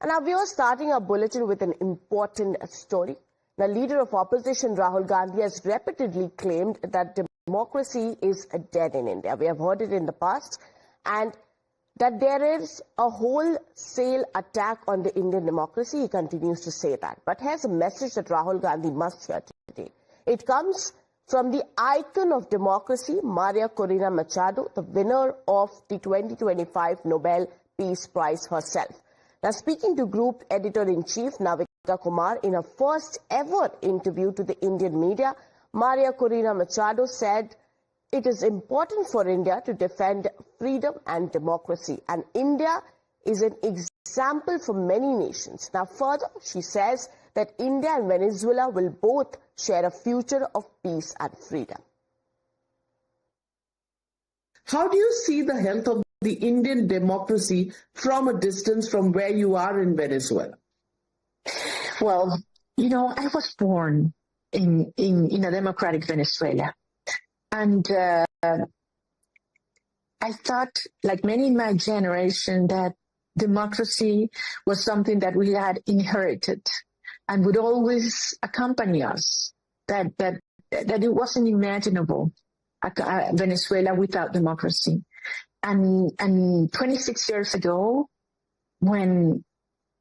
And now we are starting our bulletin with an important story. The leader of opposition, Rahul Gandhi, has repeatedly claimed that democracy is dead in India. We have heard it in the past, and that there is a wholesale attack on the Indian democracy. He continues to say that. But here's a message that Rahul Gandhi must hear today. It comes from the icon of democracy, María Corina Machado, the winner of the 2025 Nobel Peace Prize herself. Now, speaking to Group Editor-in-Chief Naviga Kumar in her first ever interview to the Indian media, María Corina Machado said it is important for India to defend freedom and democracy, and India is an example for many nations. Now, further, she says that India and Venezuela will both share a future of peace and freedom. How do you see the health of the Indian democracy from a distance from where you are in Venezuela? Well, you know, I was born in a democratic Venezuela. And I thought, like many in my generation, that democracy was something that we had inherited and would always accompany us, that it wasn't imaginable, Venezuela without democracy. And 26 years ago, when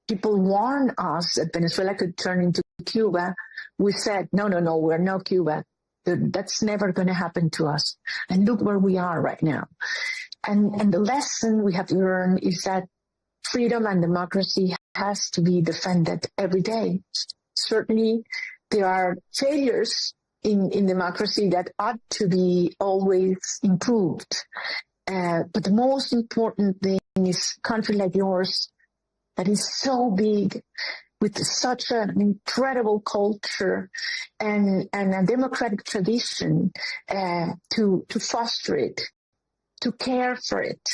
people warned us that Venezuela could turn into Cuba, we said, no, we're not Cuba. That's never going to happen to us. And look where we are right now. And the lesson we have to learn is that freedom and democracy has to be defended every day. Certainly, there are failures in democracy that ought to be always improved. But the most important thing is a country like yours that is so big, with such an incredible culture and a democratic tradition, to foster it, to care for it,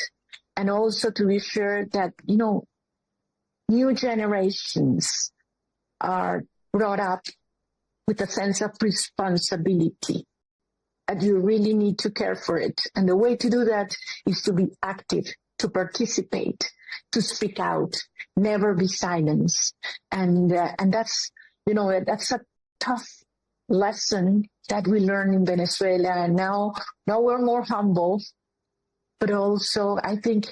and also to be sure that, you know, new generations are brought up with a sense of responsibility, that you really need to care for it. And the way to do that is to be active, to participate, to speak out, never be silenced. And that's, you know, that's a tough lesson that we learn in Venezuela. And now we're more humble, but also I think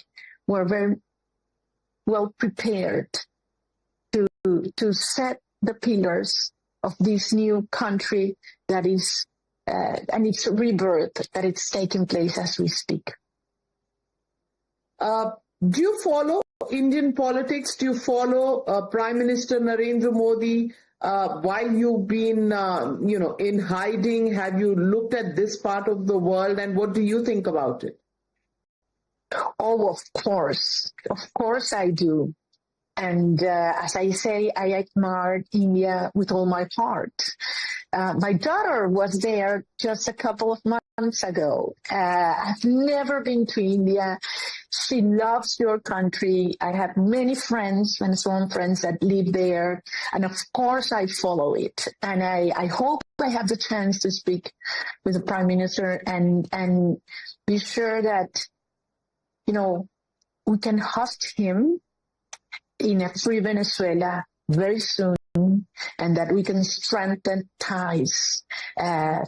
we're very well prepared to set the pillars of this new country that is, and its rebirth that it's taking place as we speak. Do you follow Indian politics? Do you follow Prime Minister Narendra Modi while you've been, in hiding? Have you looked at this part of the world, and what do you think about it? Oh, of course I do. And as I say, I admire India with all my heart. My daughter was there just a couple of months ago. I've never been to India. She loves your country. I have many friends, Venezuelan friends that live there. And of course I follow it. And I hope I have the chance to speak with the Prime Minister and be sure that, you know, we can host him in a free Venezuela very soon, and that we can strengthen ties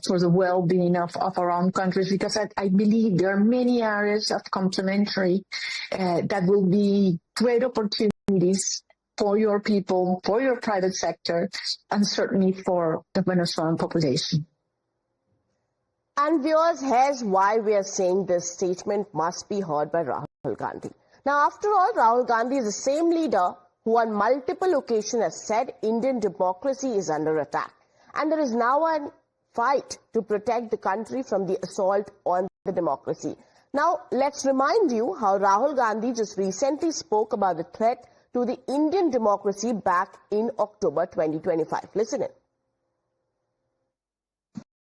for the well-being of our own countries, because I believe there are many areas of complementary that will be great opportunities for your people, for your private sector, and certainly for the Venezuelan population. And viewers, here's why we are saying this statement must be heard by Rahul Gandhi. Now, after all, Rahul Gandhi is the same leader who on multiple occasions has said Indian democracy is under attack. And there is now a fight to protect the country from the assault on the democracy. Now, let's remind you how Rahul Gandhi just recently spoke about the threat to the Indian democracy back in October 2025. Listen in.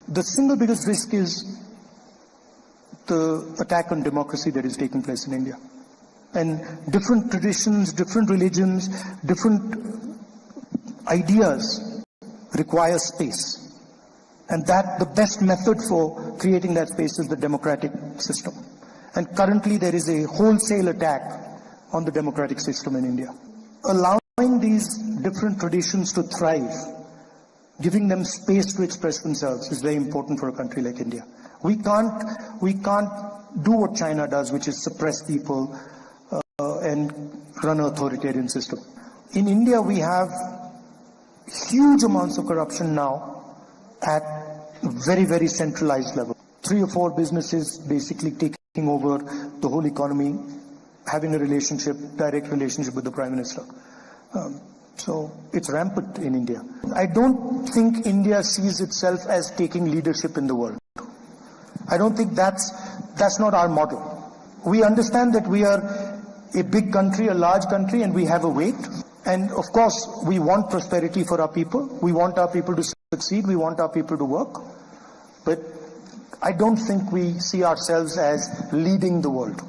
The single biggest risk is the attack on democracy that is taking place in India. And different traditions, different religions, different ideas require space. And that the best method for creating that space is the democratic system. And currently there is a wholesale attack on the democratic system in India. Allow allowing these different traditions to thrive, giving them space to express themselves is very important for a country like India. We can't do what China does, which is suppress people and run an authoritarian system. In India, we have huge amounts of corruption now at very, very centralized level. 3 or 4 businesses basically taking over the whole economy, having a direct relationship with the Prime Minister. So it's rampant in India. I don't think India sees itself as taking leadership in the world. I don't think that's not our model. We understand that we are a big country, a large country, and we have a weight. And of course, we want prosperity for our people. We want our people to succeed. We want our people to work. But I don't think we see ourselves as leading the world.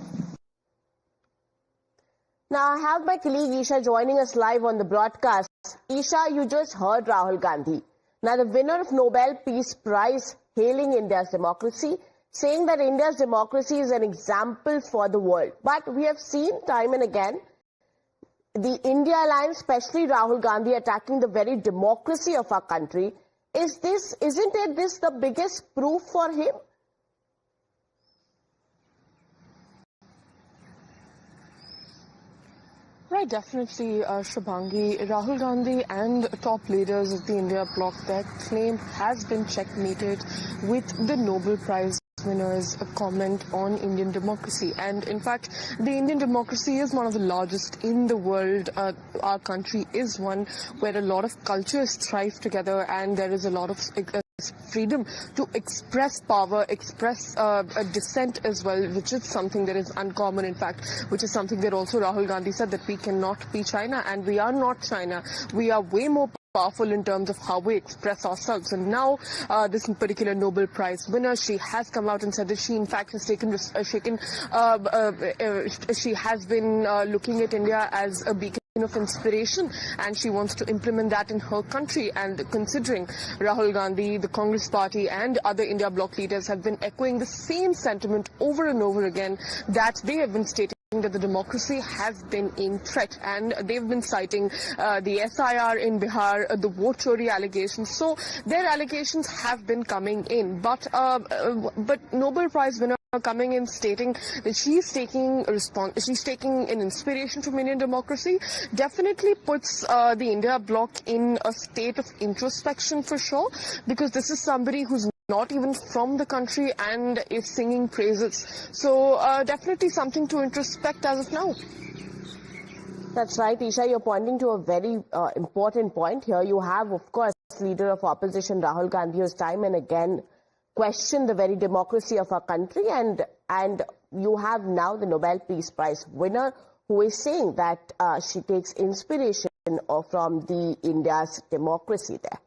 Now, I have my colleague Isha joining us live on the broadcast. Isha, you just heard Rahul Gandhi. Now, the winner of Nobel Peace Prize hailing India's democracy, saying that India's democracy is an example for the world. But we have seen time and again the India alliance, especially Rahul Gandhi, attacking the very democracy of our country. Isn't this the biggest proof for him? Right, definitely, Shubhangi. Rahul Gandhi and top leaders of the India bloc, their claim has been checkmated with the Nobel Prize winners' comment on Indian democracy. And in fact, the Indian democracy is one of the largest in the world. Our country is one where a lot of cultures thrive together, and there is a lot of freedom to express power, express a dissent as well, which is something that is uncommon, in fact, which is something that also Rahul Gandhi said, that we cannot be China, and we are not China. We are way more powerful in terms of how we express ourselves. And now this particular Nobel Prize winner, she has come out and said that she in fact has she has been looking at India as a beacon of inspiration, and she wants to implement that in her country. And considering Rahul Gandhi, the Congress party and other India bloc leaders have been echoing the same sentiment over and over again, that they have been stating that the democracy has been in threat, and they've been citing the SIR in Bihar, the vote chori allegations. So their allegations have been coming in, but Nobel Prize winner coming in stating that she's taking an inspiration from Indian democracy definitely puts the India bloc in a state of introspection for sure, because this is somebody who's not even from the country and is singing praises. So definitely something to introspect as of now. That's right, Isha. You're pointing to a very important point here. You have, of course, leader of opposition Rahul Gandhi, who's time and again questioned the very democracy of our country, and you have now the Nobel Peace Prize winner who is saying that she takes inspiration from the India's democracy there.